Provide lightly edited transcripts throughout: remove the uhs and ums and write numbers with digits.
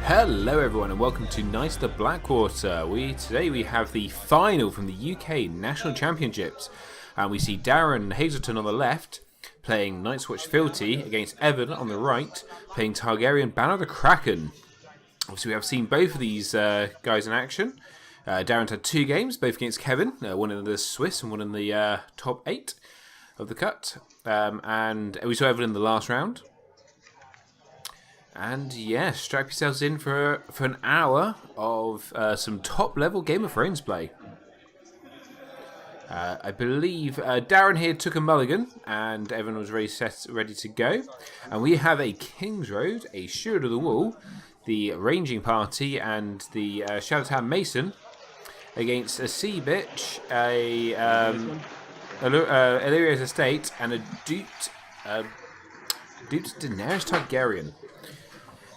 Hello everyone and welcome to Nights the Blackwater. Today we have the final from the UK National Championships, and we see Darren Hazelton on the left playing Nights Watch Fealty against Evan on the right playing Targaryen Banner the Kraken. Obviously we have seen both of these guys in action. Darren's had two games, both against Kevin, one in the Swiss and one in the top 8 of the cut, and we saw Evan in the last round. And yes, strap yourselves in for an hour of some top-level Game of Thrones play. I believe Darren here took a mulligan, and Evan was ready to go. And we have a King's Road, a Steward of the Wall, the Ranging Party, and the Shadowtown Mason against a Sea Bitch, a Illyria's Estate, and a Duped Daenerys Targaryen.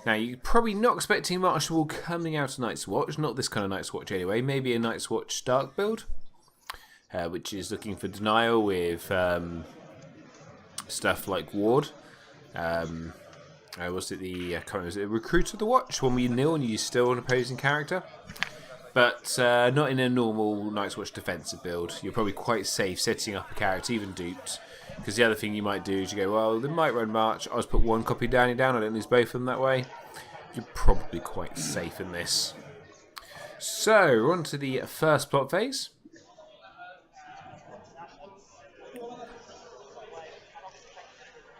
Now, you're probably not expecting much Wall coming out of Night's Watch. Not this kind of Night's Watch anyway. Maybe a Night's Watch Stark build, which is looking for denial with stuff like Ward. Was it the Recruit of the Watch? When we kneel and you still an opposing character. But not in a normal Night's Watch defensive build. You're probably quite safe setting up a character, even duped. Because the other thing you might do is you go, well, they might run March. I'll just put one copy down, I don't lose both of them that way. You're probably quite safe in this. So, we're on to the first plot phase.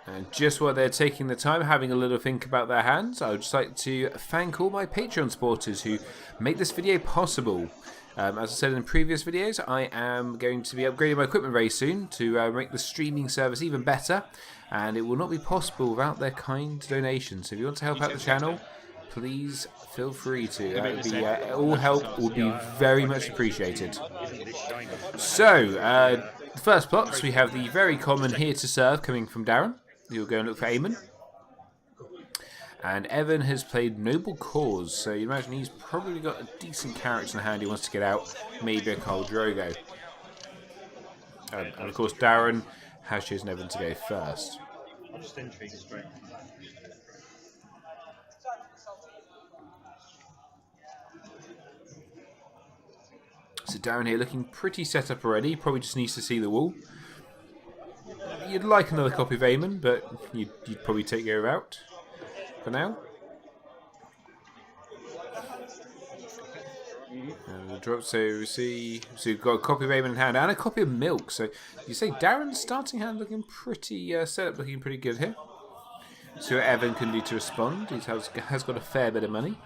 And just while they're taking the time, having a little think about their hands, I would just like to thank all my Patreon supporters who make this video possible. As I said in previous videos, I am going to be upgrading my equipment very soon to make the streaming service even better, and it will not be possible without their kind donations. So if you want to help out the channel, please feel free to. All help would be very much appreciated. So, the first plots, we have the very common Here to Serve coming from Darren. He'll go and look for Aemon. And Evan has played Noble Cause, so you imagine he's probably got a decent character in hand he wants to get out, maybe a Khal Drogo. And of course Darren has chosen Evan to go first. I'm just intrigued straight. So Darren here looking pretty set up already, probably just needs to see the wall. You'd like another copy of Aemon, but you'd probably take your out for now. And the drop, so you've got a copy of Aemon in hand and a copy of Milk. So you say Darren's starting hand looking pretty setup, looking pretty good here. See what Evan can do to respond. He has got a fair bit of money.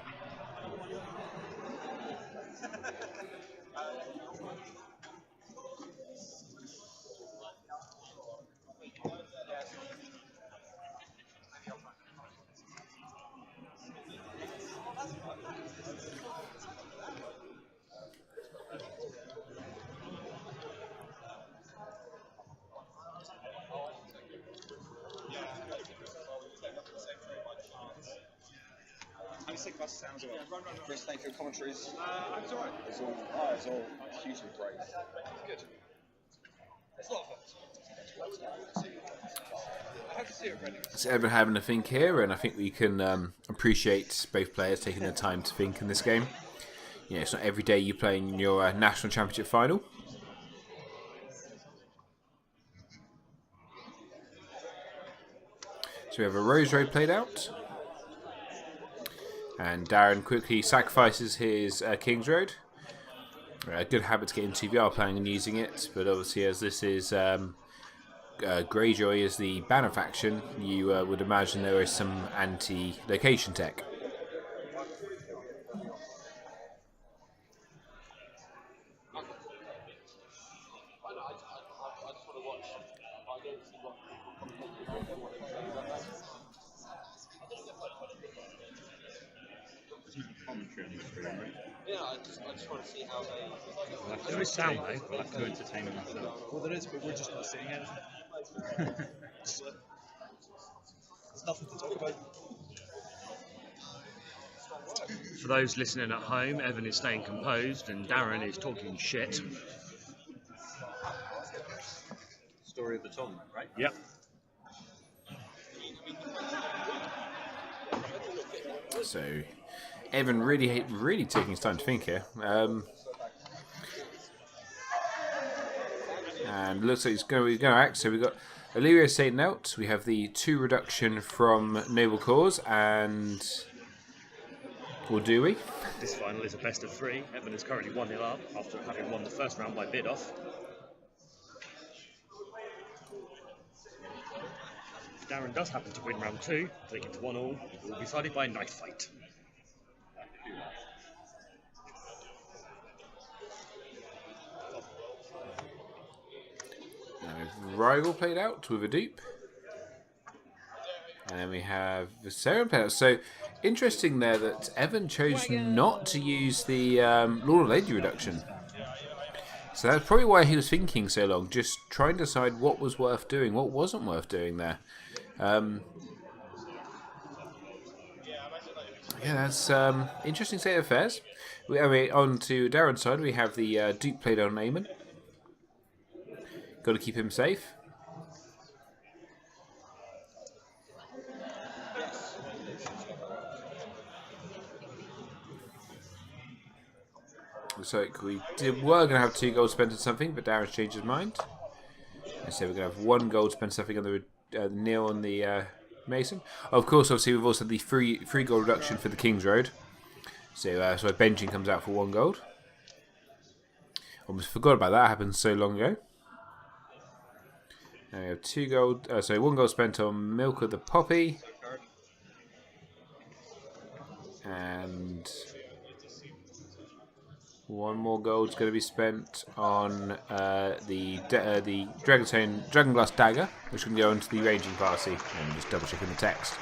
Sounds alright. Chris, thank you for commentaries. It's alright. It's all hugely brave. Good. It's not fun. So Evan having a think here, and I think we can appreciate both players taking their time to think in this game. You know, it's not every day you play in your national championship final. So we have a Rose Road played out. And Darren quickly sacrifices his King's Road. A good habit to get into if you are planning on using it, but obviously as this is Greyjoy is the banner faction, you would imagine there is some anti-location tech. Yeah, I just want to see how they... There is sound though, we'll have to go entertain them ourselves. Well, there is, but we're just not seeing it. There's nothing to talk about. For those listening at home, Evan is staying composed and Darren is talking shit. Story of the tournament, right? Yep. So Evan really taking his time to think here. And looks like he's going to act. So we've got Illyrio Saint out. We have the 2 reduction from Noble Cause, and or do we? This final is a best of 3. Evan is currently 1-0 up after having won the first round by bid off. If Darren does happen to win round 2, take it to 1-1, it will be decided by a knife fight. Rigel played out with a dupe. And then we have Viserion played out. So, interesting there that Evan chose not to use the Lord of Lady reduction. So that's probably why he was thinking so long, just trying to decide what was worth doing, what wasn't worth doing there. Yeah, that's interesting state of affairs. On to Darren's side, we have the dupe played on Eamon. Got to keep him safe. Looks like were going to have 2 gold spent on something, but Darren's changed his mind. So we're going to have 1 gold spent something on the Neil on the Mason. Of course, obviously we've also had the free gold reduction for the King's Road. So so Benjamin comes out for 1 gold. Almost forgot about that. Happened so long ago. Now we have 2 gold. 1 gold spent on Milk of the Poppy, and 1 more gold is going to be spent on the Dragon Glass Dagger, which can go into the ranging party. And just double checking the text.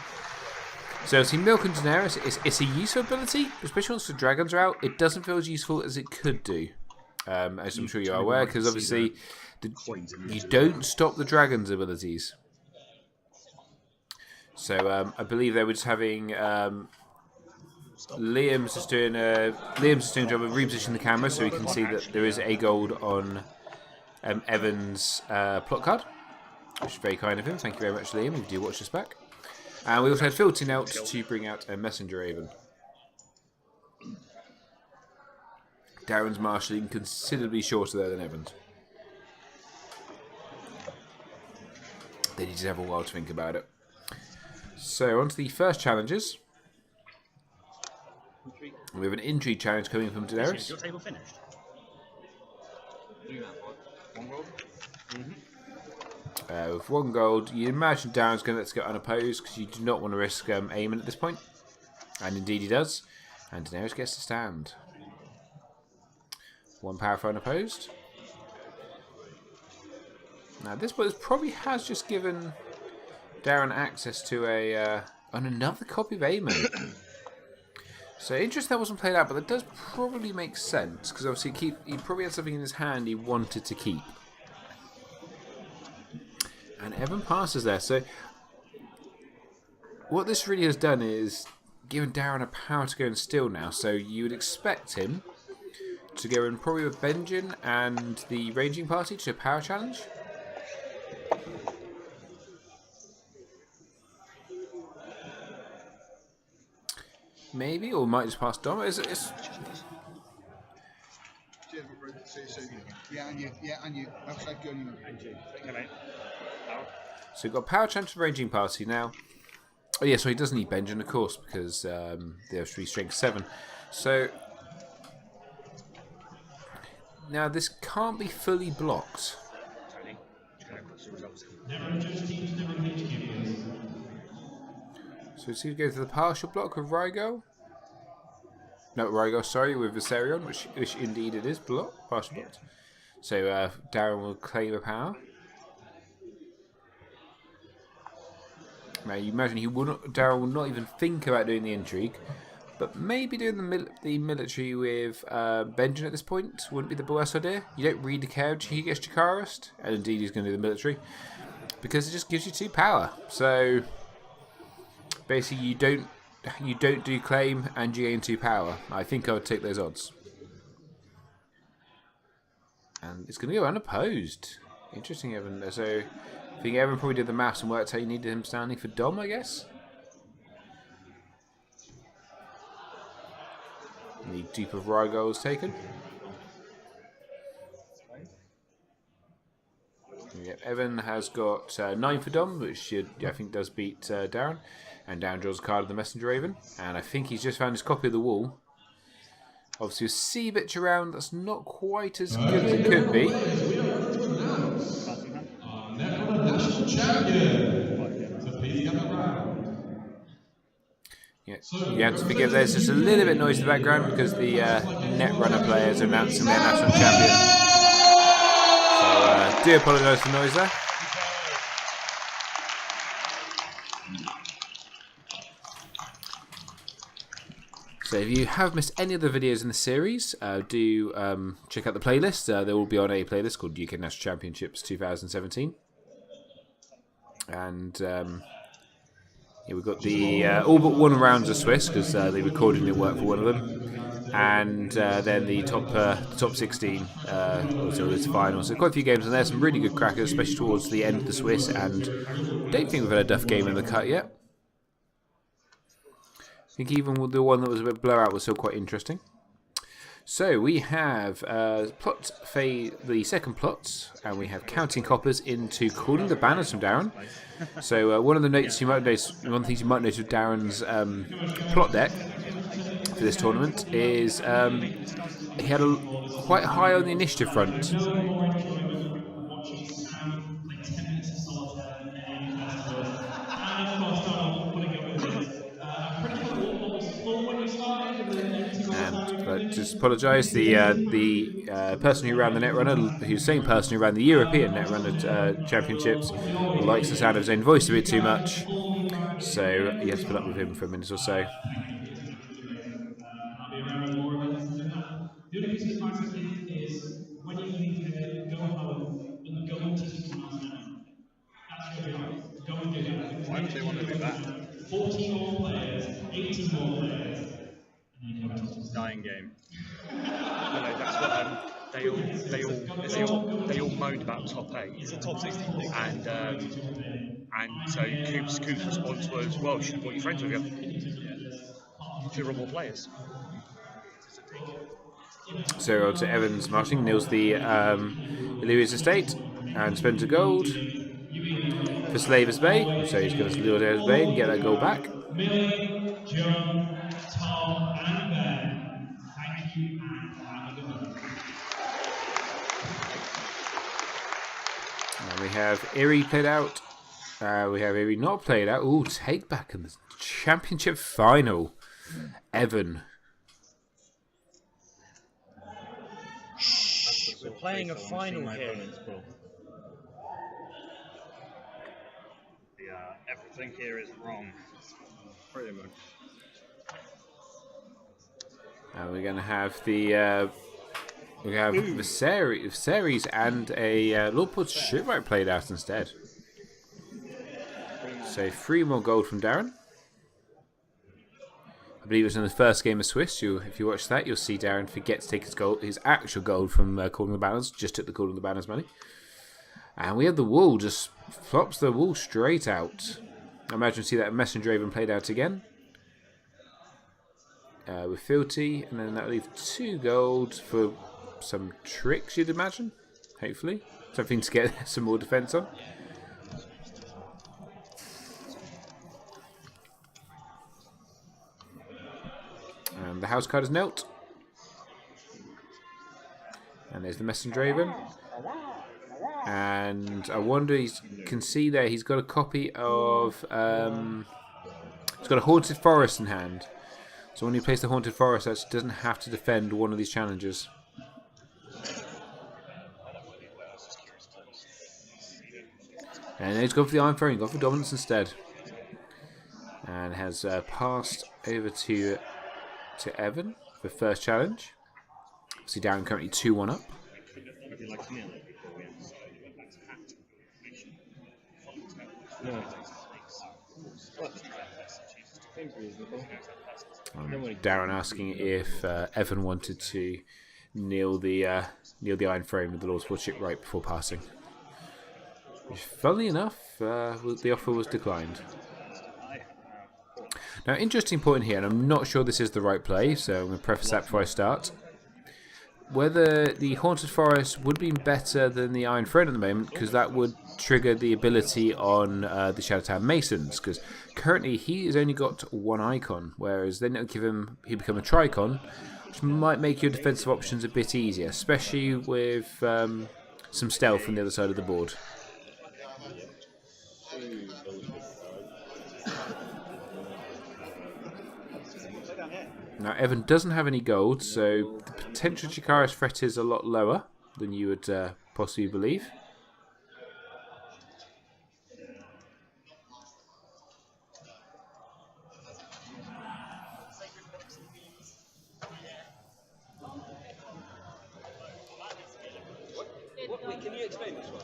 So, see, Milk and Daenerys, it's a useful ability, especially once the dragons are out. It doesn't feel as useful as it could do, as I'm sure you are aware, because obviously you don't stop the dragons' abilities. So, I believe they were just having Liam's just doing a job of repositioning the camera so we can see that there is a gold on Evan's plot card, which is very kind of him. Thank you very much, Liam, if you do watch this back. And we also had Fealty out to bring out a Messenger Raven. Darren's marshalling considerably shorter there than Evan's. They need to have a while to think about it. So, on to the first challenges. We have an intrigue challenge coming from Daenerys. Is your table finished? With 1 gold, you imagine Darren's going to let's go unopposed because you do not want to risk Eamon at this point. And indeed he does. And Daenerys gets to stand. 1 power for unopposed. Now this probably has just given Darren access to on another copy of Eamon. So interesting that wasn't played out, but that does probably make sense because obviously he probably had something in his hand he wanted to keep. And Evan passes there. So what this really has done is given Darren a power to go and steal now. So you would expect him to go in probably with Benjen and the ranging party to a power challenge. Maybe, or might just pass Dom. It's Yeah, and you. Outside gun, you. And you. Come in. So we've got power challenge for ranging party now. Oh yeah, so he doesn't need Benjen, of course, because they have 3 strength 7. So now this can't be fully blocked. Tony, can I put some results in? So it's going to go to the partial block of Rygo. No, Rygo, sorry, with Viserion, which indeed it is partial blocked. So Darren will claim a power. Now you imagine Darren will not even think about doing the intrigue, but maybe doing the military with Benjen at this point wouldn't be the worst idea. You don't read the carriage, he gets Jacaris, and indeed he's going to do the military, because it just gives you 2 power. So basically you don't do claim and you gain 2 power. I think I would take those odds. And it's going to go unopposed. Interesting, Evan. So I think Evan probably did the maths and worked out you needed him standing for Dom, I guess. And the dupe of Rygar was taken. Yeah, Evan has got 9 for Dom, which I think does beat Darren. And Darren draws a card of the Messenger Raven. And I think he's just found his copy of the wall. Obviously, a sea bitch around that's not quite as good as it could be. National champion. So please come around. Yeah, you have to forgive there's just a little bit noise in the background because the Netrunner players are announcing their national champion. So do apologise for the noise there. So if you have missed any of the videos in the series, do check out the playlist. They will be on a playlist called UK National Championships 2017. And yeah, we've got the all but one rounds of Swiss because the recording didn't work for one of them, and then the top 16 also this final. So quite a few games, and there's some really good crackers, especially towards the end of the Swiss. And don't think we've had a duff game in the cut yet. I think even with the one that was a bit blowout was still quite interesting. So we have the second plot, and we have counting coppers into calling the banners from Darren. So one of the notes you might notice, one of the things you might notice with Darren's plot deck for this tournament is he had quite high on the initiative front. But just apologise. The person who ran the Netrunner, who's the same person who ran the European Netrunner Championships, likes the sound of his own voice a bit too much, so you have to put up with him for a minute or so. The only piece of advice I give is when you leave here, go home and go and teach someone else now. That's your advice. Go and do that. Why would they want to do that? 14 more players, 18 more players, and then you go and teach them. Dying game. That's what they all moaned about top 8. It's a top 16 thing. And so Coop's response was, well, you should have brought your friends with you. 0 more players. So on to Evans marching, nails the Illyria's estate and spends a gold for Slaver's Bay. So he's going to lure Slaver's Bay and get that gold back. Millie, John, Tom, and Ben, thank you and have a good night. And we have Erie played out. We have Erie not played out. Ooh, take back in the championship final. Evan. We're playing a final here. Everything here is wrong. Pretty much. And we're going to have the Viserys and a Lordport Shipwright played out instead. So 3 more gold from Darren. I believe it was in the first game of Swiss. If you watch that, you'll see Darren forget to take his actual gold from calling the banners. Just took the calling the banners money. And we have the wool, just flops the wool straight out. I imagine you see that Messenger Raven played out again. With Fealty, and then that'll leave 2 gold for some tricks, you'd imagine. Hopefully. Something to get some more defense on. And the house card is knelt. And there's the Messenger Raven. And I wonder, you can see there he's got a copy of he's got a Haunted Forest in hand. So when you place the Haunted Forest, that doesn't have to defend one of these challenges. And he's gone for the Iron Throne, gone for dominance instead. And has passed over to Evan for the first challenge. See Darren currently 2-1 up. Darren asking if Evan wanted to kneel the Iron Throne with the Lord's Lordship right before passing. Which, funnily enough, the offer was declined. Now, interesting point here, and I'm not sure this is the right play, so I'm going to preface that before I start. Whether the Haunted Forest would be better than the Iron Throne at the moment, because that would trigger the ability on the Shadowtown Masons, because currently he has only got one icon, whereas then it'll give him, he'll become a Tricon, which might make your defensive options a bit easier, especially with some stealth on the other side of the board. Now, Evan doesn't have any gold, so the potential Chikara's threat is a lot lower than you would possibly believe. Wait, can you explain this one?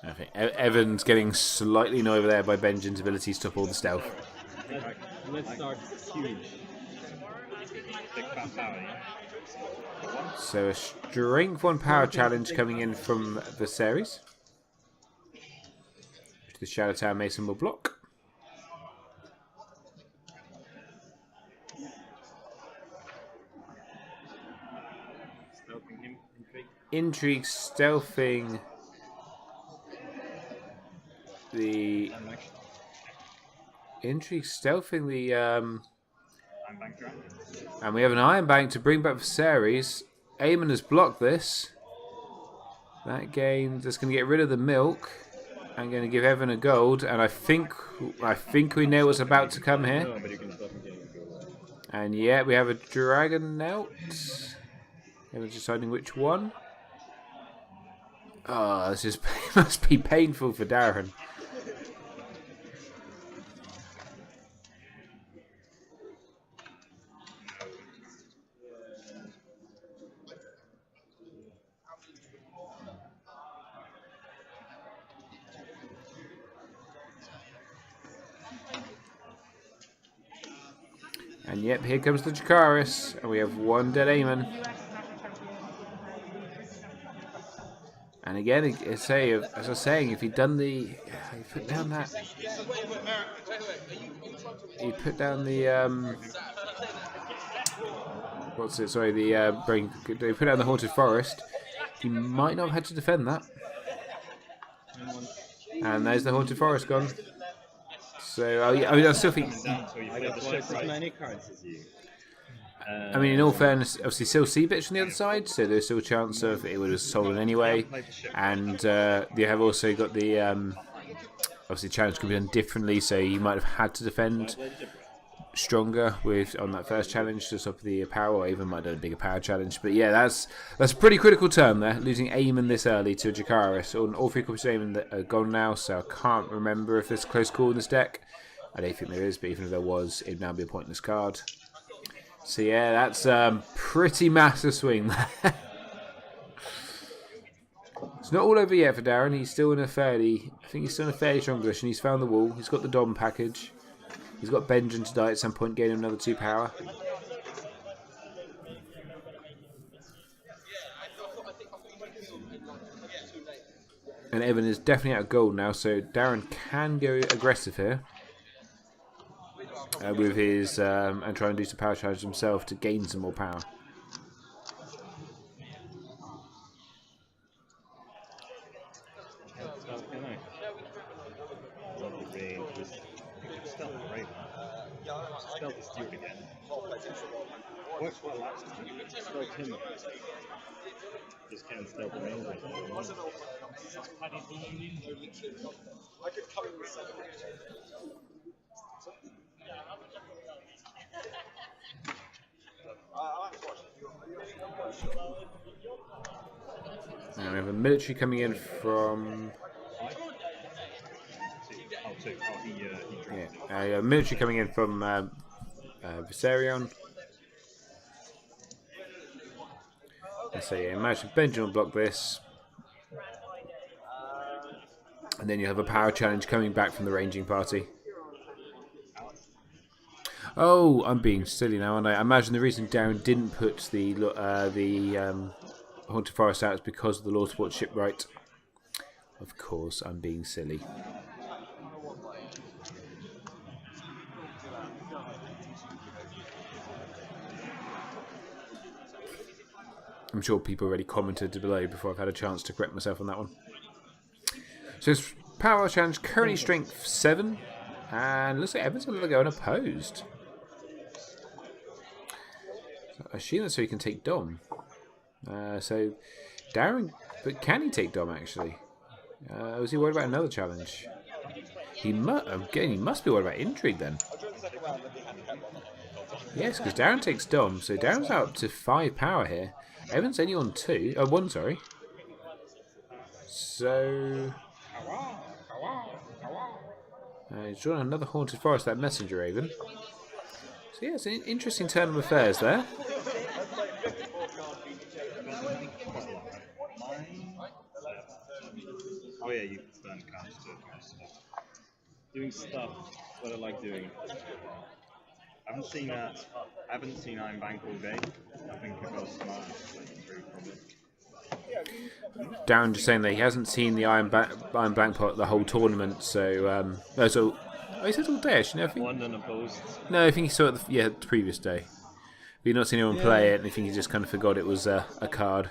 I think Evan's getting slightly annoyed over there by Benjamin's ability to stop all the stealth. Let's start huge. Big fat power, yeah? So a strength 1 power challenge coming in from the series. The Shadowtown Mason will block. Stealthing him, Intrigue intrigue. stealthing the I'm back dragon. and we have an Iron Bank to bring back Viserys. Aemon has blocked this. That game just going to get rid of the milk. I'm going to give Evan a gold, and I think we know what's about to come here. No, but you can stop him getting gold. And yeah, we have a dragon out. Evan's deciding which one. Oh, this is must be painful for Darren. And yep, here comes the Dracarys, and we have one dead Aemon. And again, as I was saying, if he'd done the, he put down that, he put down the, what's it? Sorry, the brain. He put down the Haunted Forest. He might not have had to defend that. And there's the Haunted Forest gone. So I mean, I still think. I got twice as many cards as you. I mean, in all fairness, obviously still sea bitch on the other side, so there's still a chance of it would have stolen anyway. And you have also got the obviously challenge could be done differently, so you might have had to defend stronger with on that first challenge to stop the power, or even might have done a bigger power challenge. But yeah, that's a pretty critical turn there, losing Aemon this early to a Dracarys. All 3 copies of Aemon that are gone now, so I can't remember if there's a close call in this deck. I don't think there is, but even if there was, it'd now be a pointless card. So yeah, that's pretty massive swing there. It's not all over yet for Darren. He's still in a fairly, I think he's still in a fairly strong position. He's found the wall. He's got the Dom package. He's got Benjamin to die at some point, gain another 2 power. And Evan is definitely out of gold now, so Darren can go aggressive here. With his and try and do some power charge himself to gain some more power. Stealth is stupid again. What last time? Stealth him. Just can't stealth him over. I could come in with 7. And we have a military coming in from. Yeah, a military coming in from Viserion. And so yeah, imagine Benjamin will block this. And then you have a power challenge coming back from the ranging party. Oh, I'm being silly now, aren't I imagine the reason Darren didn't put the Haunted Forest out is because of the Lord's Watch Shipwright. Of course, I'm being silly. I'm sure people already commented below before I've had a chance to correct myself on that one. So it's power challenge, currently strength 7. And looks like Evan's going to go unopposed. So I assume that's so he can take Dom. So Darren, but can he take Dom actually? Was he worried about another challenge? He must be worried about intrigue then. Yes, because Darren takes Dom, so Darren's out to 5 power here. Evan's only on 2. Oh, 1, sorry. So he's drawn another Haunted Forest, that Messenger Raven. So yeah, it's an interesting turn of affairs there. Oh yeah, you can spend cash to doing stuff that I like doing. I haven't seen Iron Bank all day. I think if I was smart, like 3 probably. Darren just saying that he hasn't seen the Iron Blank pot the whole tournament, so he said all day actually. No, I think, One unopposed. no, I think he saw it the previous day. But you've not seen anyone play it, and I think he just kind of forgot it was a card.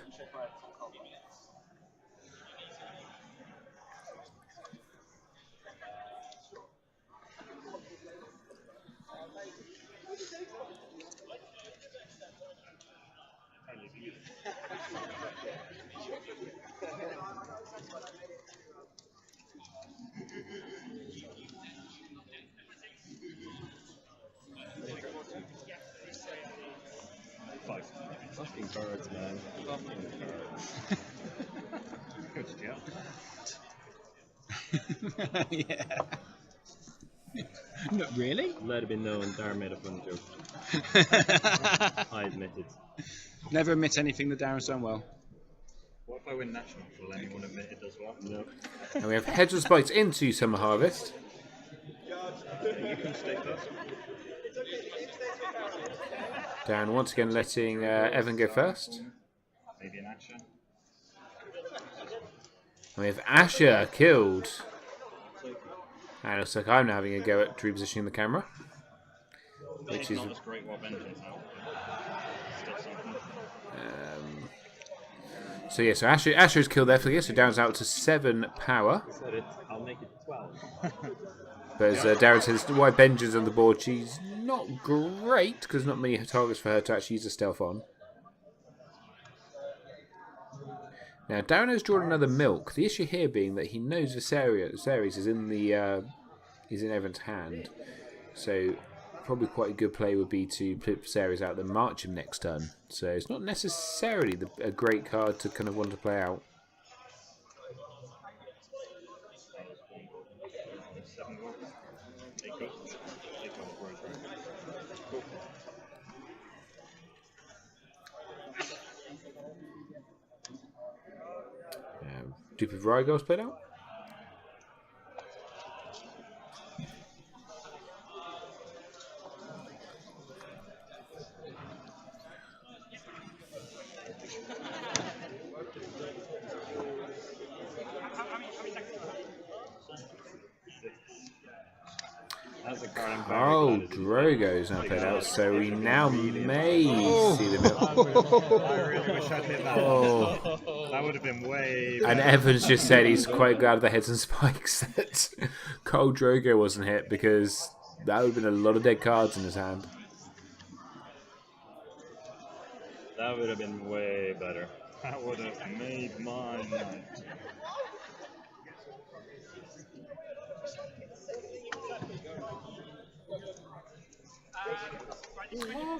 Fucking cards, man. Fucking yeah. No, really? Let it be known, Darren made a fun joke. I admit it. Never admit anything that Darren's done well. What if I win nationals? Will anyone admit it as well? No. And we have Hedge of Spikes into Summer Harvest. You can stay first. Darren once again letting Evan go first. Maybe an action. And we have Asher killed. And it looks like I'm now having a go at repositioning the camera. Which is not as great what Vengeance out. Still something. so yeah, so Asher is killed there for the so Darren's out to 7 power. I said it, I'll make it 12. But as Darren says, why Benja's on the board, she's not great because not many targets for her to actually use a stealth on. Now Darren has drawn another milk. The issue here being that he knows Viserys is in Evan's hand, so probably quite a good play would be to put Viserys out and march him next turn. So it's not necessarily a great card to kind of want to play out. Dupe of Rygos played out. Oh, Drogo's now played out, so we now may see the middle. I really wish I'd hit that. Oh. That would have been way better. And Evans just said he's quite glad of the Heads and Spikes that Khal Drogo wasn't hit, because that would have been a lot of dead cards in his hand. That would have been way better. That would have made my night.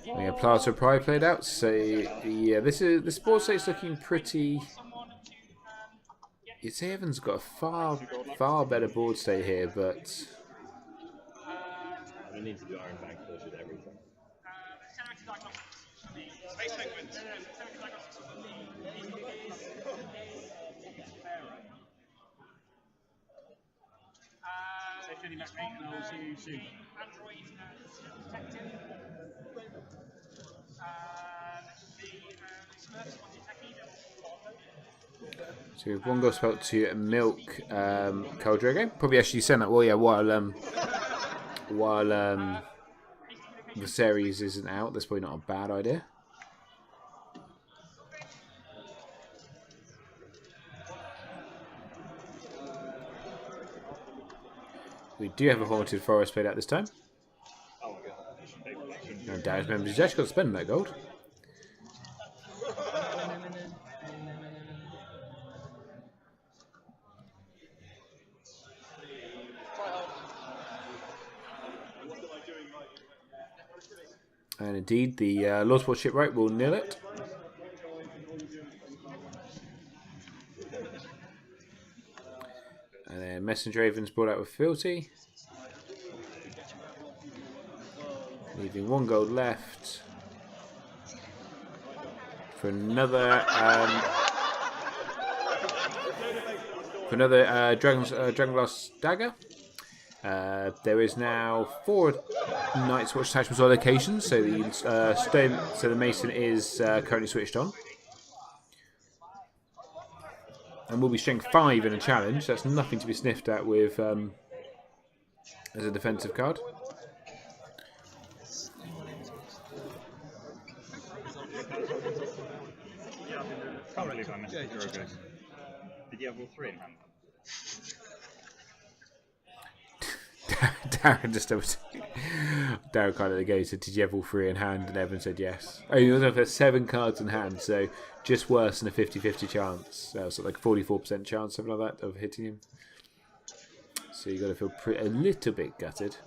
Yeah, Plaza Pride played out, so yeah, this board state's looking pretty. You'd say Evan's got a far better board state here, but I need to do Iron Bank push with everything. And I'll see you soon. So we have one goal spelt to milk Caldrogo. Probably actually send that. Well, yeah, while the series isn't out, that's probably not a bad idea. We do have a Haunted Forest played out this time. Now Darren's members, he's actually got to spend that gold. And indeed, the Lord's Watch Shipwright will nil it. And then Messenger Ravens brought out with Fealty. Leaving one gold left. For another Dragonglass Dagger. There is now 4 Nights Watch attachments on locations, so the Mason is currently switched on, and will be strength 5 in a challenge. That's nothing to be sniffed at with as a defensive card. Can't believe I missed the Drogo. Did you have all 3 in hand? Darren kind of negated, did you have all 3 in hand? And Evan said yes. Oh, you also have 7 cards in hand, so just worse than a 50-50 chance. So like 44% chance, something like that, of hitting him. So you got to feel a little bit gutted.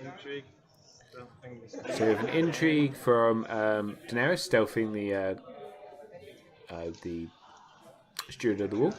Intrigue. So we have an intrigue from Daenerys, stealthing the Steward of the Wall.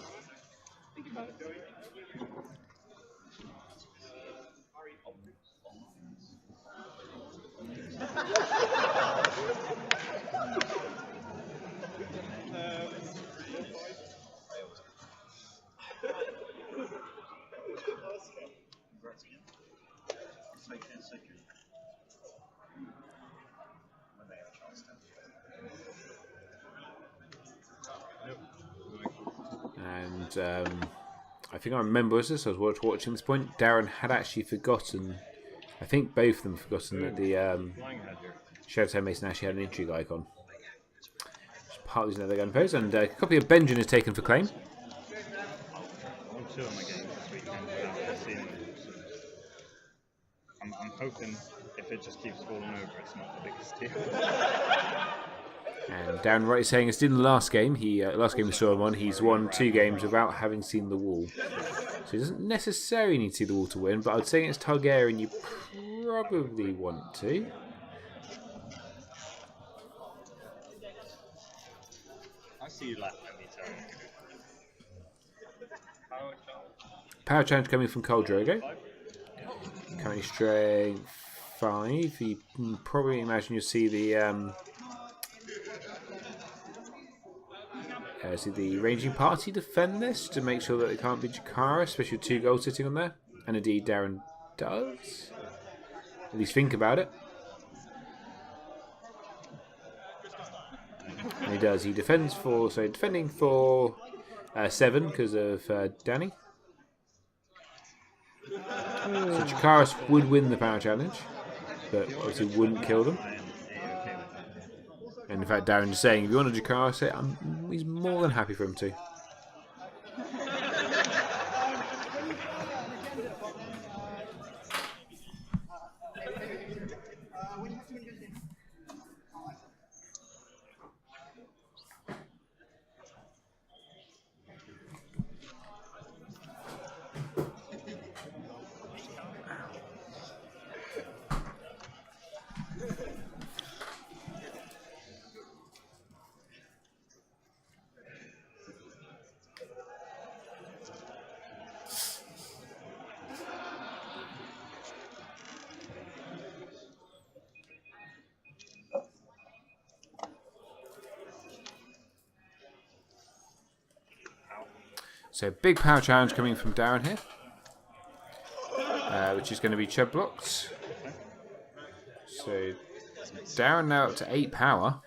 And I think I remember this. I was watching this point. Darren had actually forgotten. I think both of them forgotten that the Shadowtown Mason actually had an intrigue icon. Just part of his another gun pose, and a copy of Benjamin is taken for claim. On 2 of my games this weekend without seeing them. I'm hoping if it just keeps falling over, it's not the biggest deal. And Darren Wright is saying, as did in the last game, last game we saw him on, he's won 2 games without having seen the wall. So he doesn't necessarily need to see the wall to win, but I'd say against Targaryen you probably want to. I see you left at me, Targ. Power challenge coming from Caldrogo. Currently strength 5. You can probably imagine you'll see the ranging party defend this to make sure that it can't be Jakara, especially with 2 goals sitting on there. And indeed Darren does. At least think about it. And he does. He defends for, so defending for 7 because of Danny. So Jakara would win the power challenge, but obviously wouldn't kill them. And in fact, Darren is saying, if you want a Jakara set, he's more than happy for him to. So big power challenge coming from Darren here, which is going to be Chub blocked. So Darren now up to 8 power.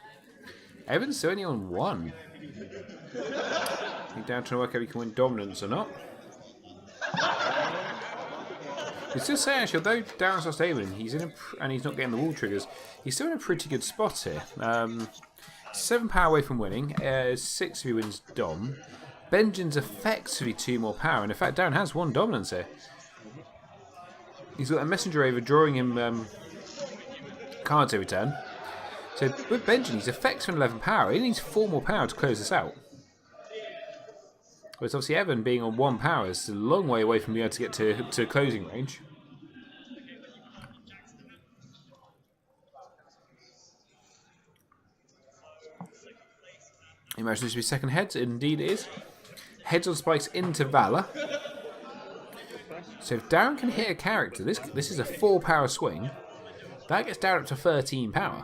Evan's still only on 1. He's down to work out if he can win dominance or not. It's just saying, actually, although Darren's lost Aiming, he's in and he's not getting the wall triggers, he's still in a pretty good spot here. 7 power away from winning, 6 if he wins Dom. Benjamin's effectively 2 more power, and in fact, Darren has 1 dominance here. He's got a messenger over drawing him cards every turn. So with Benjamin, he's effectively 11 power. He needs 4 more power to close this out. Whereas obviously Evan being on 1 power is a long way away from being able to get to closing range. Imagine this to be second heads. Indeed it is. Heads on spikes into Valor. So if Darren can hit a character, this is a 4 power swing. That gets Darren up to 13 power.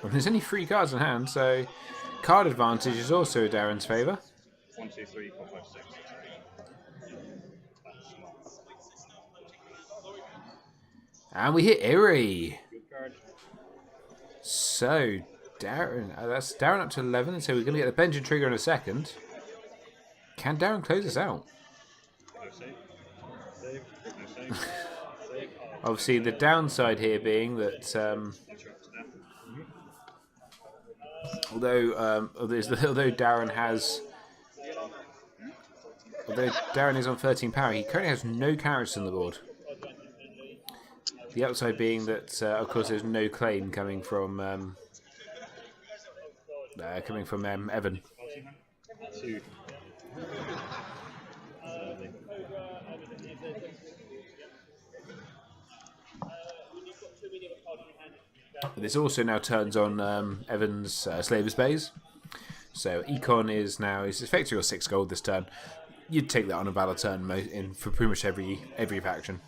And there's only 3 cards in hand, so card advantage is also Darren's favour. 1, 2, 3, 4, 5, 6. And we hit Eerie. Good card. So Darren, that's Darren up to 11, so we're going to get the Benjamin trigger in a second. Can Darren close this out? No save. Save. No save. Save. Obviously, the downside here being that although Darren is on 13 power, he currently has no characters on the board. The upside being that, of course, there's no claim coming from Evan. 2. This also now turns on Evan's Slaver's Bays. So Econ is effectively your 6 gold this turn. You'd take that on a Valor turn for pretty much every faction.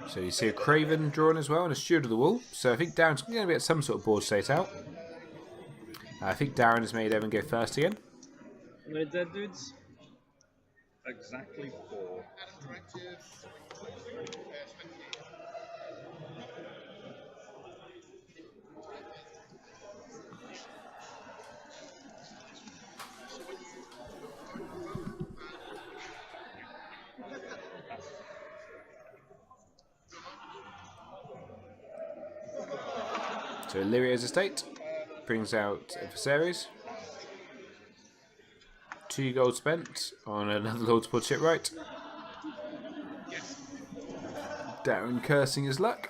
So you see a Kraken drawn as well and a Steward of the Wool. So I think Darren's going to get some sort of board state out. I think Darren has made Evan go first again. No dead dudes. Exactly 4. So Lyria's estate brings out Viserys. 2 gold spent on another Lord's Board shipwright. Darren cursing his luck.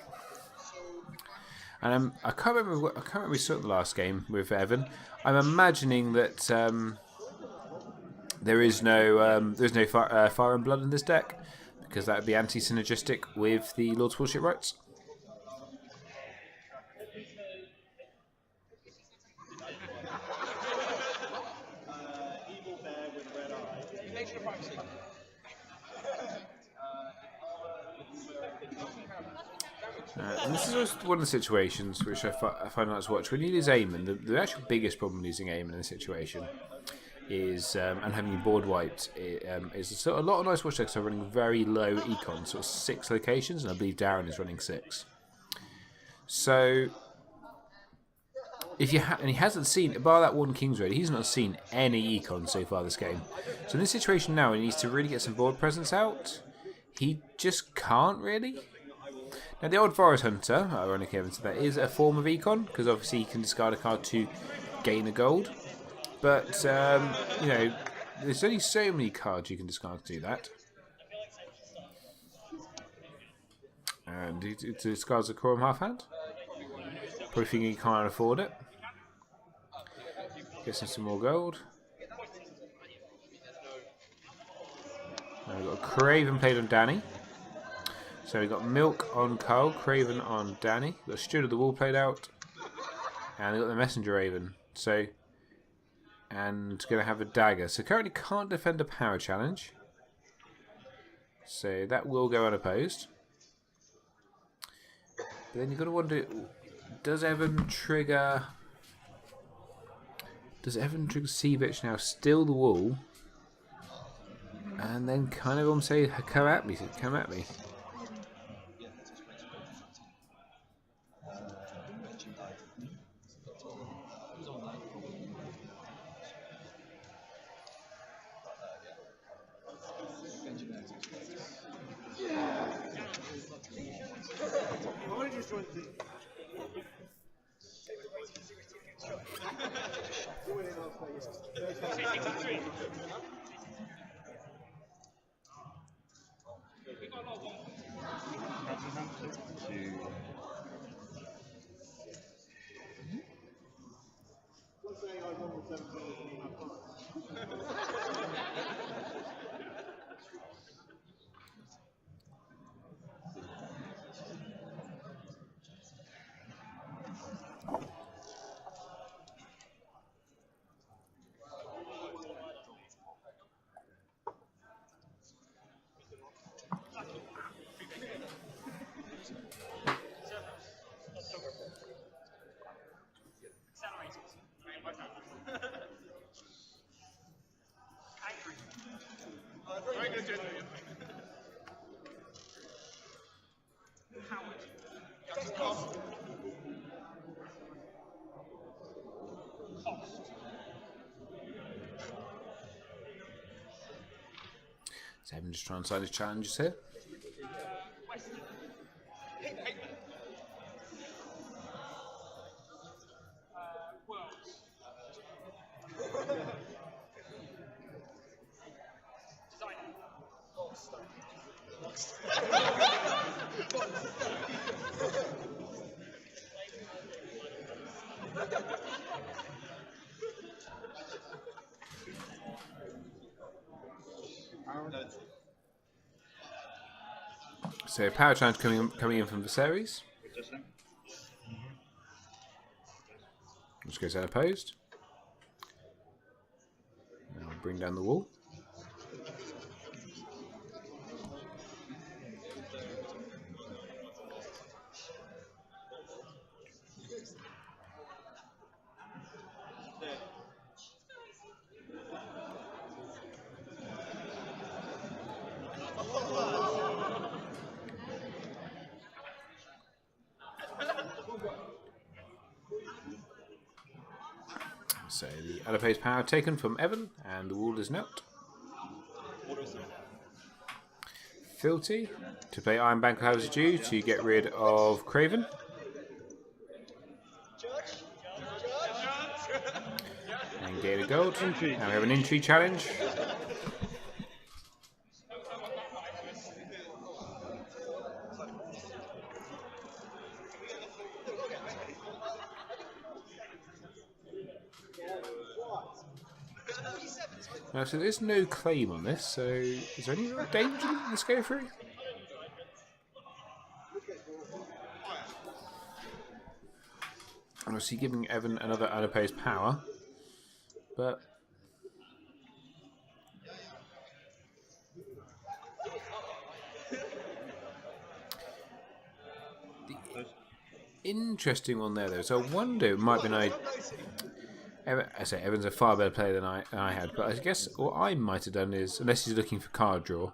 And I can't remember what we saw at the last game with Evan. I'm imagining that there is no Fire and Blood in this deck, because that would be anti-synergistic with the Lord's Board shipwrights. And this is just one of the situations which I find Nights Watch. When you lose Eamon, the actual biggest problem losing Eamon in this situation is, and having your board wiped, is a lot of Nights Watch decks are running very low econ, sort of 6 locations, and I believe Darren is running 6. So, if you and he hasn't seen, bar that one King's Raid, he's not seen any econ so far this game. So in this situation now, he needs to really get some board presence out. He just can't really. Now the old Forest Hunter, ironically Evan said that, is a form of econ, because obviously he can discard a card to gain a gold. But, you know, there's only so many cards you can discard to do that. And he discards a Quorum half hand. Probably thinking he can't afford it. Gets him some more gold. Now we've got a Craven played on Danny. So we've got Milk on Carl, Craven on Danny. We've got Steward of the Wool played out. And we've got the Messenger Raven. So, and going to have a Dagger. So currently can't defend a power challenge. So that will go unopposed. But then you've got to wonder, does Evan trigger Sea Bitch now steal the wool And then kind of almost say, come at me, come at me. So I'm just trying to sign his challenges here. So power challenge coming in from Viserys. Just goes unopposed. Now we'll bring down the wall. So the unopposed power taken from Evan, and the wall is knelt. Fealty to play Iron Bank House due to get rid of Kraken. And gain a gold. Now we have an entry challenge. Now, so there's no claim on this, so is there any real danger in this go through? Obviously giving Evan another unopposed power, but the interesting one there though, so I wonder it might be an I say Evan's a far better player than I had, but I guess what I might have done is, unless he's looking for card draw,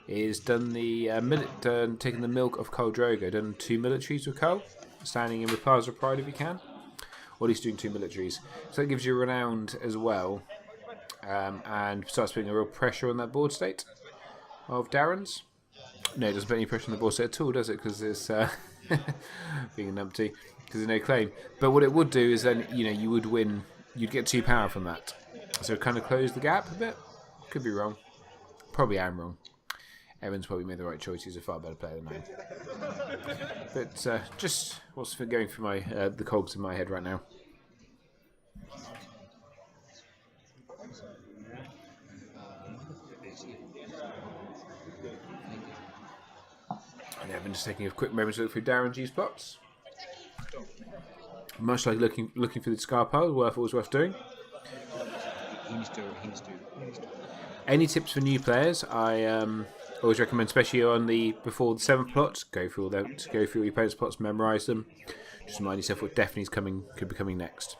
is done the taking the milk of Khal Drogo, done 2 militaries with Khal, standing in with Plaza of Pride if you can, or at least doing 2 militaries. So that gives you renowned as well, and starts putting a real pressure on that board state of Darren's. No, it doesn't put any pressure on the board state at all, does it? Because it's being a numpty. Because there's no claim. But what it would do is then, you would win, you'd get 2 power from that. So it kind of closed the gap a bit. Could be wrong. Probably am wrong. Evan's probably made the right choice. He's a far better player than I am. But just what's going through my the cogs in my head right now. And Evan just taking a quick moment to look through Darren G's plots. Much like looking for the scar pile, what was worth doing. Any tips for new players? I always recommend, especially on before the 7th plot, go through all your opponent's plots, memorise them. Just remind yourself what definitely could be coming next.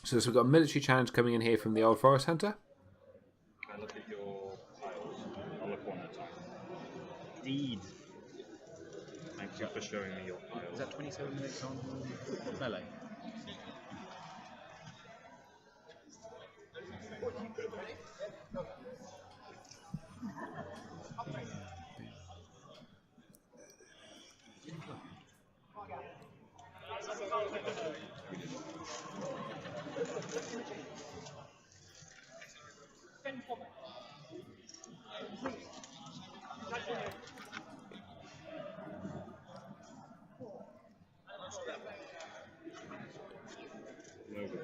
So we've got a military challenge coming in here from the Old Forest Hunter. Indeed. Thank you for showing me your file. Is that 27 minutes on melee? No good.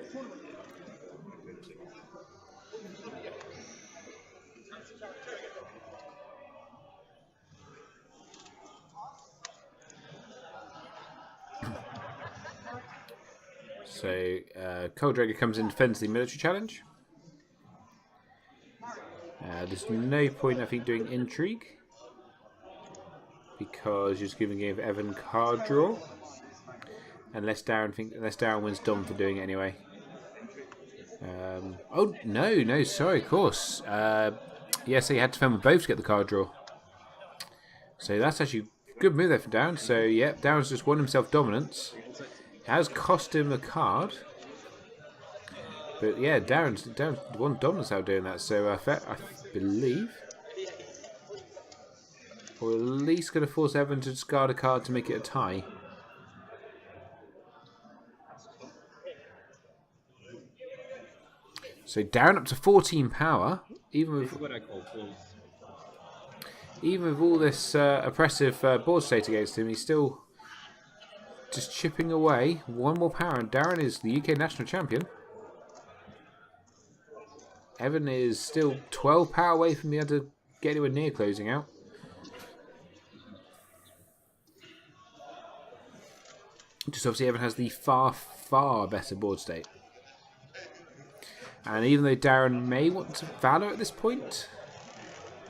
So, Cold Dragon comes in, defends the military challenge. There's no point, I think, doing intrigue, because you're just giving Evan card draw. Unless Darren wins Dom for doing it anyway. Oh no, sorry, of course. Yeah, so you had to defend with both to get the card draw. So that's actually a good move there for Darren. So yeah, Darren's just won himself dominance. It has cost him a card. But yeah, Darren's won dominance out doing that. So I believe, or at least going to force Evan to discard a card to make it a tie. So Darren up to 14 power, even with What I call fools. even with all this oppressive board state against him, he's still just chipping away. One more power, and Darren is the UK national champion. Evan is still 12 power away from being able to get anywhere near closing out. Just obviously Evan has the far better board state. And even though Darren may want to Valor at this point,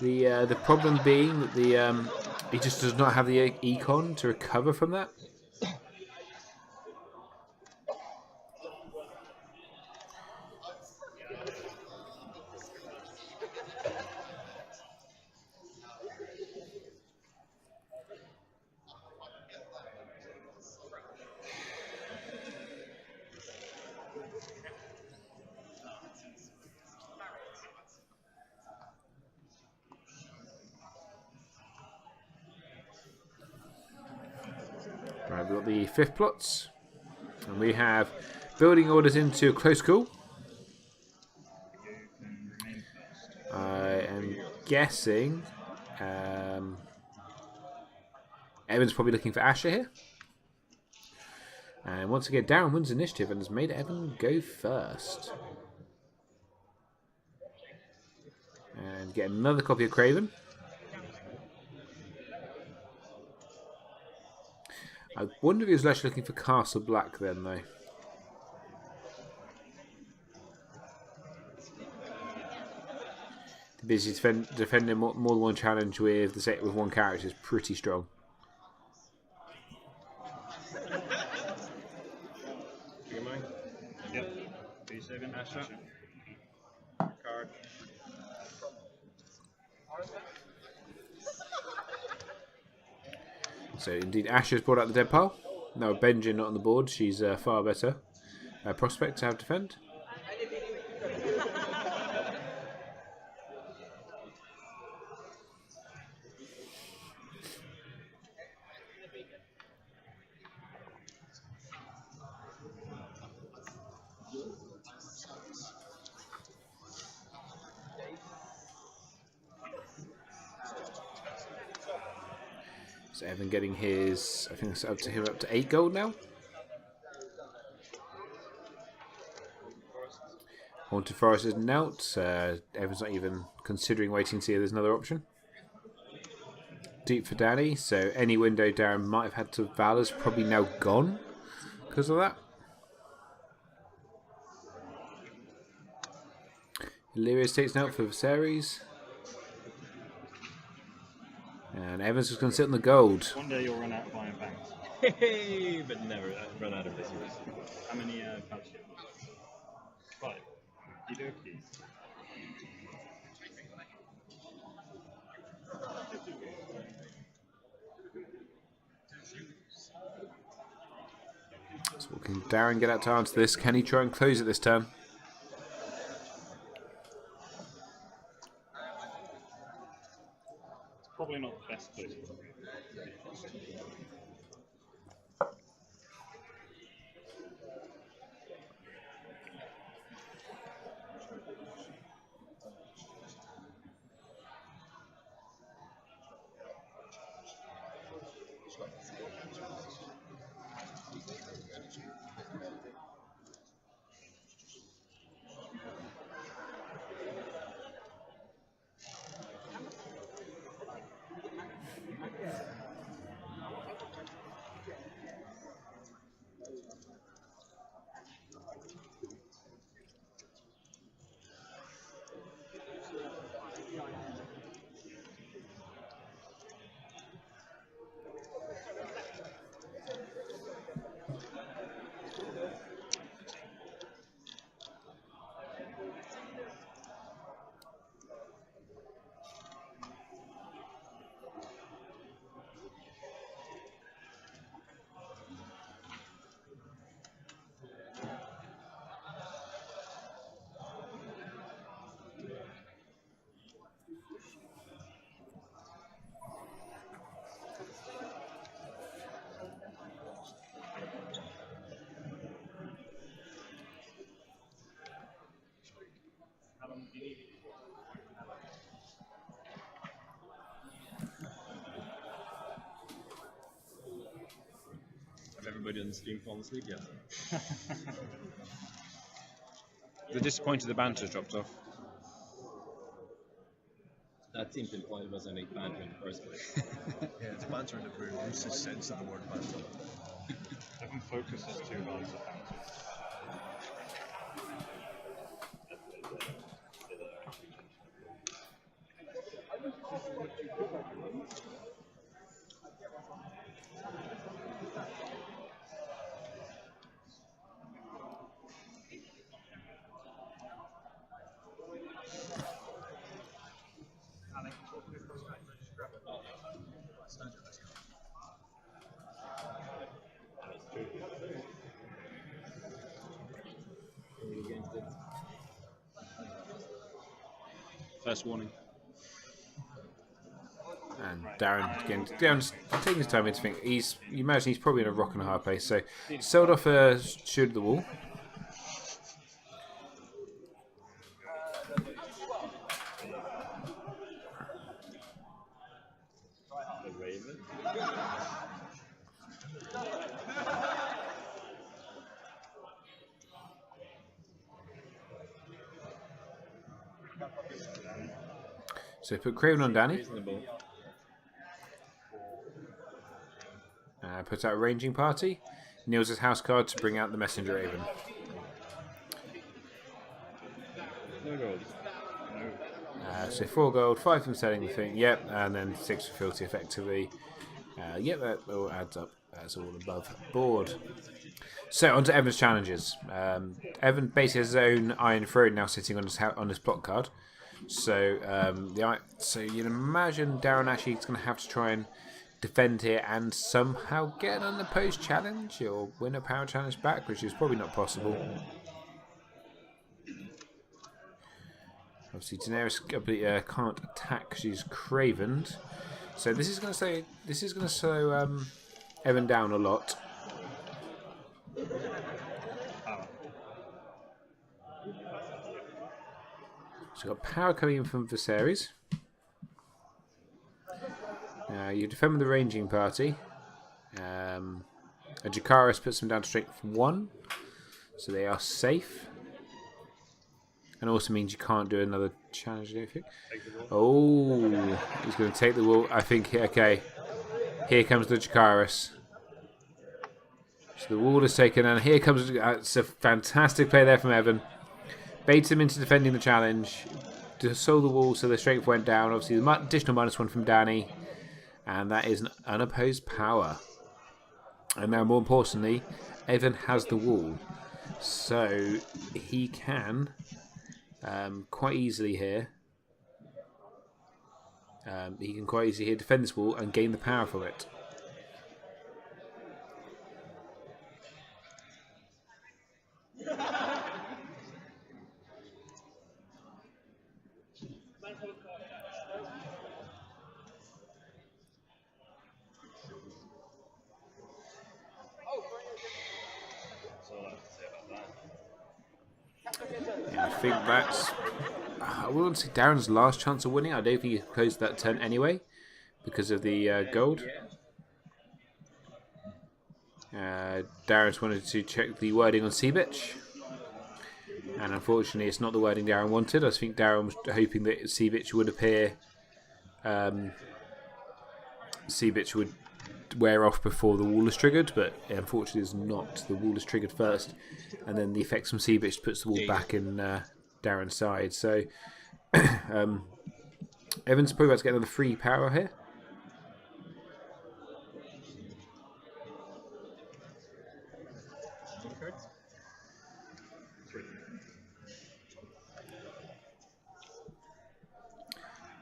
the problem being that he just does not have the econ to recover from that. Right, we've got the 5th plots, and we have building orders into a close call. I am guessing Evan's probably looking for Asher here. And once again, Darren wins initiative and has made Evan go first. And get another copy of Kraken. I wonder if he was actually looking for Castle Black then, though. The busy defending more than one challenge with the set with one character is pretty strong. You mind? Yep. D7, Asher. Card. So indeed, Asher's brought out the dead pile. No, Benji not on the board. She's far better prospect to have defend. So Evan getting his, I think it's up to him up to 8 gold now. Haunted Forest is knelt. Evan's not even considering waiting to see if there's another option. Deep for Danny, so any window Darren might have had to Valor's probably now gone because of that. Illyria's takes knelt for Viserys. And Evans is going to sit on the gold. One day you'll run out of Iron Banks. Hey, but never run out of Viserys. How many pouches? 5. Okey-dokey. So can Darren get out to answer this? Can he try and close it this turn? Probably not the best place. Have everybody on the stream fallen asleep yet? They're disappointed the banter's dropped off. That seemed to imply it was any banter in the first place. Yeah, it's banter in the very loosest sense of the word banter. Evan focuses too hard to banter. First warning. And Darren again, Darren's taking his time to think. You imagine he's probably in a rock and a hard place. So sold off a shoot at the wall. The Raven. So put Kraken on Danny. Reasonable. Puts out a ranging party. Kneels his house card to bring out the messenger raven. No gold. No. So 4 gold, 5 from selling the thing. Yep, and then 6 for fealty effectively. Yep, that all adds up. That's all above board. So on to Evan's challenges. Evan basically has his own Iron Throne now sitting on his plot card. So so you'd imagine Darren actually is going to have to try and defend here and somehow get an unopposed challenge or win a power challenge back, which is probably not possible. Obviously, Daenerys can't attack; she's cravened. So this is going to slow Evan down a lot. So we've got power coming in from Viserys. You defend with the ranging party. A Jakaris puts them down to strength 1, so they are safe. And also means you can't do another challenge, I don't think. Oh, he's going to take the wall. I think, okay, here comes the Jakaris. So the wall is taken, and here comes, it's a fantastic play there from Evan. Baits him into defending the challenge. To sold the wall, so the strength went down. Obviously, the additional -1 from Danny. And that is an unopposed power. And now, more importantly, Evan has the wall. So he can quite easily here. He can quite easily here defend this wall and gain the power from it. That's all I have to say about that. Yeah, I think that's... I wouldn't say Darren's last chance of winning. I don't think he closed that turn anyway because of the gold. Darren's wanted to check the wording on Seabitch, and unfortunately it's not the wording Darren wanted. I think Darren was hoping that Seabitch would appear, Seabitch would wear off before the wall is triggered, but unfortunately it's not. The wall is triggered first, and then the effects from Seabitch puts the wall back in Darren's side. So Evan's probably about to get another free power here.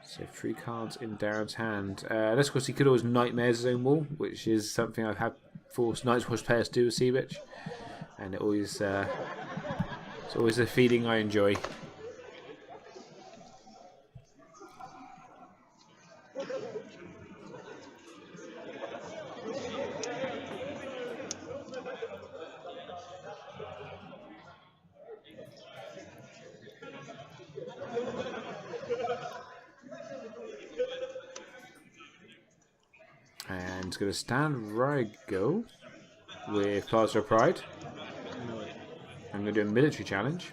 So 3 cards in Darren's hand. And of course he could always nightmares his own wall, which is something I've had forced Nights Watch players to do with Seabitch, and it always it's always a feeling I enjoy. And it's going to stand Rygo with Plaza of Pride. I'm going to do a military challenge.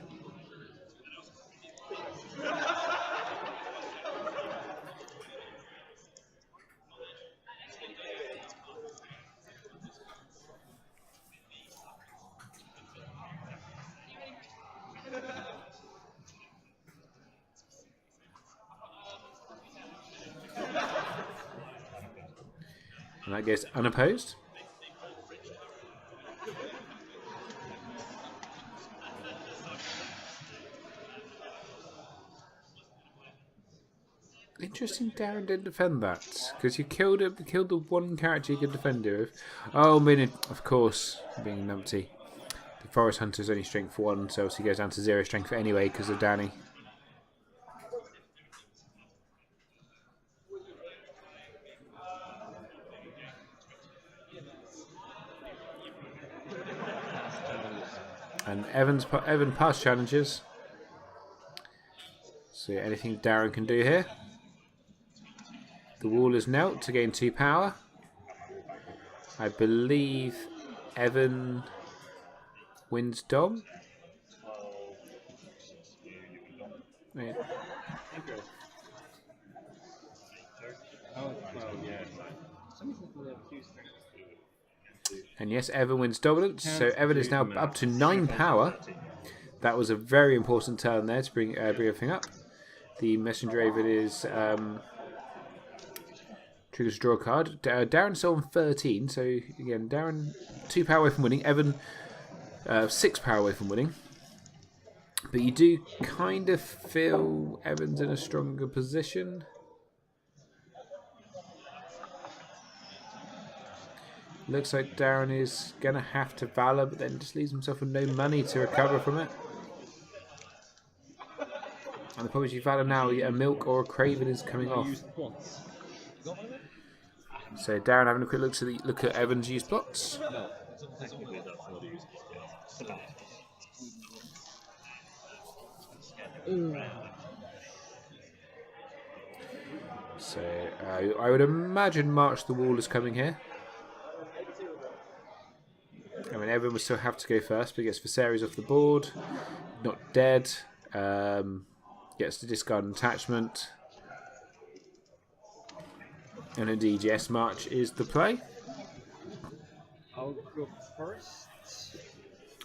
And that goes unopposed. Interesting, Darren didn't defend that because you killed the one character you could defend it with. Oh, meaning, of course, being numpty. The Forest Hunter's only strength 1, so he goes down to 0 strength anyway because of Danny. And Evan pass challenges. So anything Darren can do here. The wall is knelt to gain 2 power. I believe Evan wins Dom. Yeah. And yes, Evan wins dominance, so Evan is now up to 9 power. That was a very important turn there to bring everything up. The Messenger Raven is triggers to draw a card. Darren's still on 13, so again, Darren 2 power away from winning. Evan 6 power away from winning. But you do kind of feel Evan's in a stronger position. Looks like Darren is going to have to Valor, but then just leaves himself with no money to recover from it. And the problem is you Valor now, a Milk or a Kraken is coming off. So Darren having a quick look at Evan's used plots. So I would imagine March the Wall is coming here. I mean, Evan will still have to go first, but he gets Viserys off the board. Not dead. Gets to discard an attachment. And indeed, yes, March is the play. I'll go first.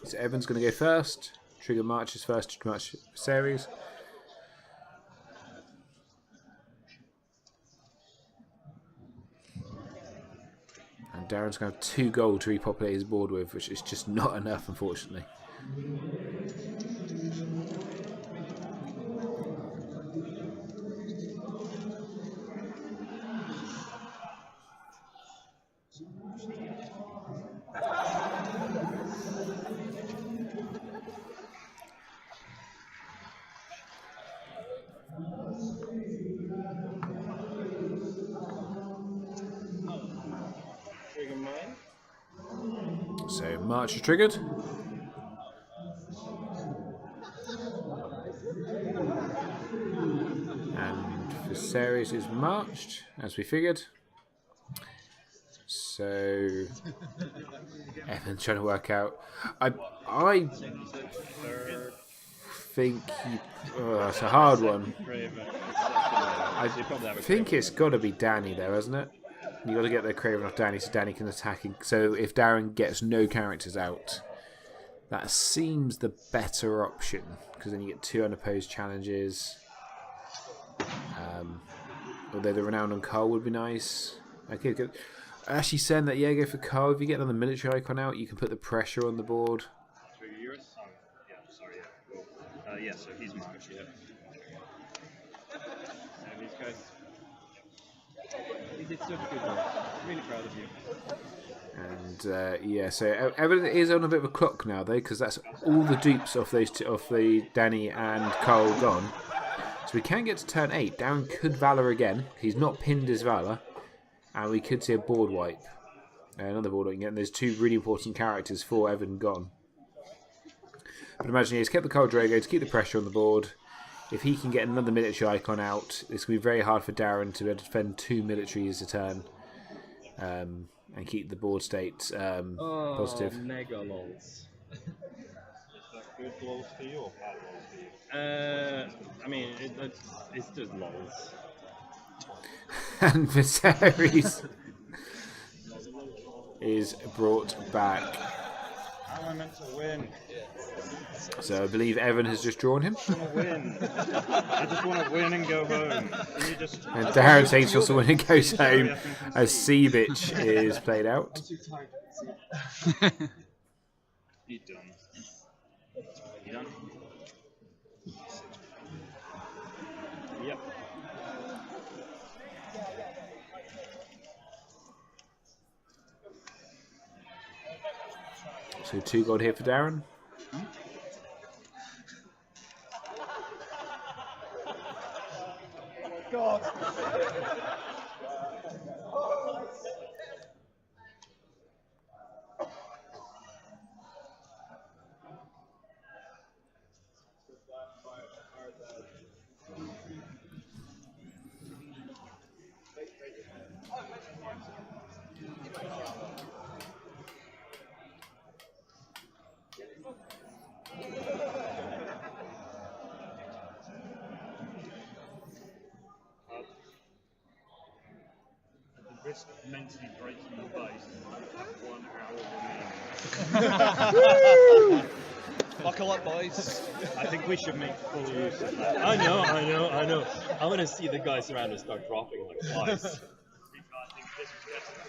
So Evan's going to go first. Trigger March's first to March Viserys. And Darren's going to have 2 gold to repopulate his board with, which is just not enough, unfortunately. in mind. So March is triggered. And Viserys is marched, as we figured. So Evan's trying to work out. I think that's a hard one. I think it's got to be Danny there, hasn't it? You got to get the Kraken off Danny so Danny can attack. So if Darren gets no characters out, that seems the better option because then you get 2 unopposed challenges. Although the renown on Carl would be nice. Okay, good. Actually, saying that, yeah, go for Carl. If you get another military icon out, you can put the pressure on the board. Yeah, so he's marched, yeah. And these guys, you did such good work. Really proud of you. And yeah, so Evan is on a bit of a clock now, though, because that's all the dupes of those two, of the Danny and Carl gone. So we can get to turn 8. Darren could Valor again. He's not pinned his Valor. And we could see a board wipe. Another board wipe again. There's 2 really important characters for Evan gone. But imagine he's kept the Khal Drogo to keep the pressure on the board. If he can get another military icon out, it's going to be very hard for Darren to be able to defend 2 militaries a turn. And keep the board state positive. Mega lols. Is that good lols for you or bad lols for you? I mean, it's just lols. And Viserys is brought back. How am I meant to win? So I believe Evan has just drawn him. I want to win. I just want to win and go home. Can you just... And Darren says he wants to win and goes home as Seabitch is played out. You done? You done? Yep. So 2 gold here for Darren. God. Risk of mentally breaking the base. 1 hour remaining. Buckle up, boys. I think we should make full use of that. I know. I want to see the guys around us start dropping like flies.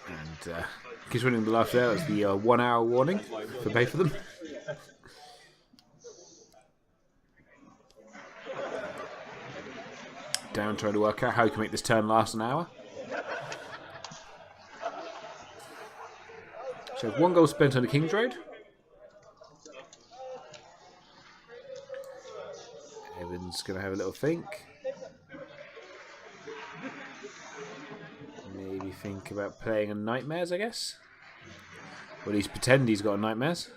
And keeps winning the last there. That's the 1 hour warning for both of them. Darren trying to work out how he can make this turn last an hour. So 1 goal spent on the King's Road. Evan's going to have a little think. Maybe think about playing a Nightmares, I guess. Or at least pretend he's got a Nightmares.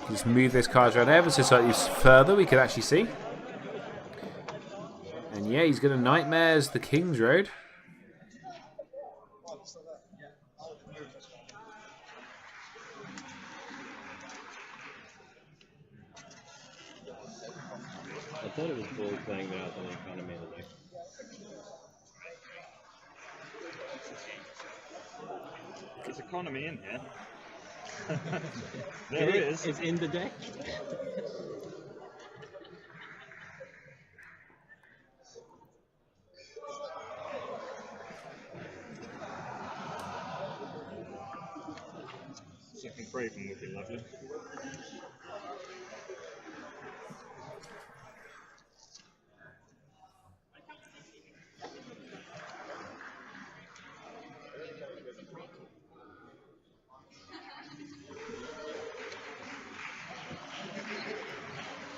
Just move this card around ever so slightly further, we can actually see. And yeah, he's going to Nightmares the King's Road. I thought it was bull playing that out on the economy today. There's economy in here. There it is. It's in the deck. Second Kraken would be lovely.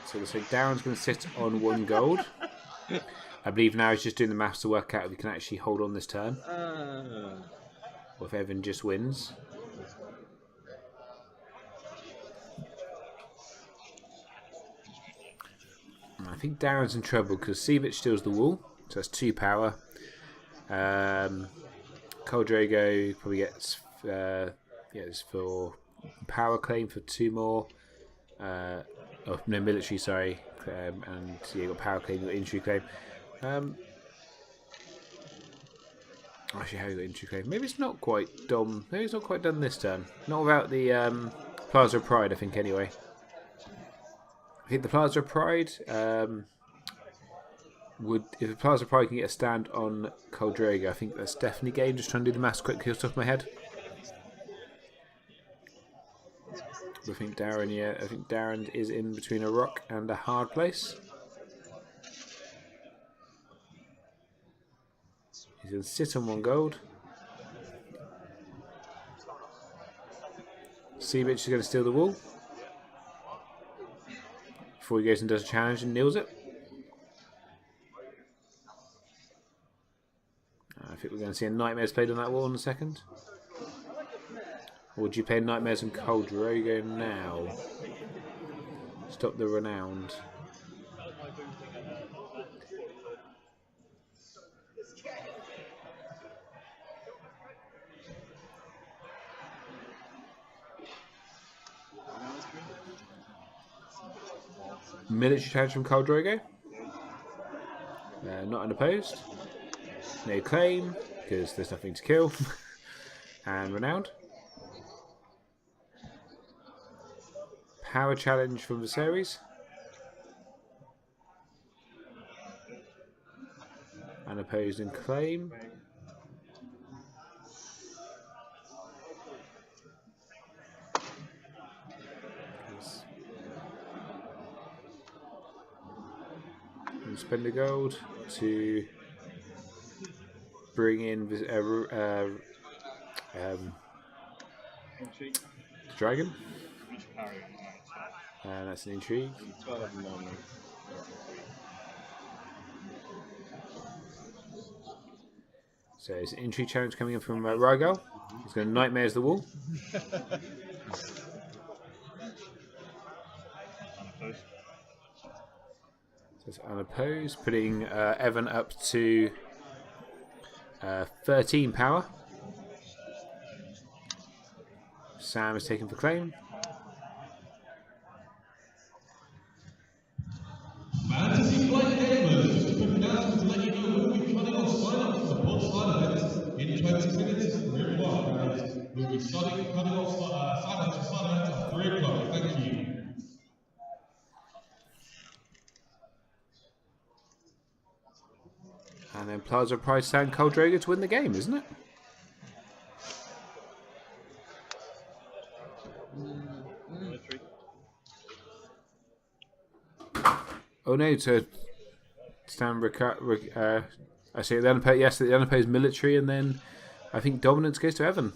So looks like Darren's going to sit on 1 gold. I believe now he's just doing the maths to work out if he can actually hold on this turn. or if Evan just wins. I think Darren's in trouble because Seabitch steals the wall, so that's 2 power. Coldrago probably gets it's for power claim for 2 more. Oh no, military, sorry. And you got power claim, you got injury claim. Actually, how you got injury claim? Maybe it's not quite done. Maybe it's not quite done this turn. Not without the Plaza of Pride, I think. Anyway, I think the Plaza of Pride if the Plaza of Pride can get a stand on Coldrago, I think that's definitely game. Just trying to do the maths quickly off the top of my head. I think Darren is in between a rock and a hard place. He's going to sit on 1 gold. Seabitch is going to steal the wall before he goes and does a challenge and nails it. I think we're going to see a Nightmares played on that wall in a second. Or would you play Nightmares and Coldrago now? Stop the Renowned. Military challenge from Coldrago. Not unopposed. No claim, because there's nothing to kill. And Renowned. Power challenge from Viserys. Unopposed and claim. And spend the gold to bring in dragon. And that's an intrigue. So it's an intrigue challenge coming in from Rygal. He's going to Nightmares the wall. So it's unopposed, putting Evan up to 13 power. Sam is taken for claim. Fantasy Flight Gamers, just a quick announcement to let you know we'll be running on sign-up for the pod slide event in 20 minutes. We'll be cutting off sign-ups for slide events at 3 o'clock. Thank you. And then Plaza Prize stand Coldrago to win the game, isn't it? Oh no, to stand I say the unopposed, yes, the unopposed military, and then I think dominance goes to Evan.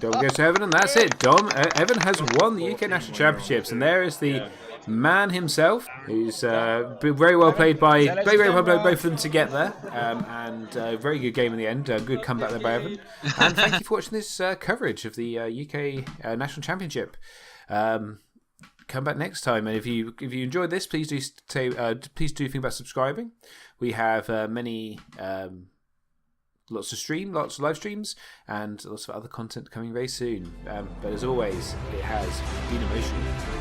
Dom goes to Evan, and that's it. Evan has won the UK National Championships, and there is the man himself, who's been very well played by both of them to get there, and very good game in the end. Good comeback there by Evan. And thank you for watching this coverage of the UK National Championship. Come back next time, and if you enjoyed this, please do think about subscribing. We have many. Lots of live streams, and lots of other content coming very soon. But as always, it has been emotional.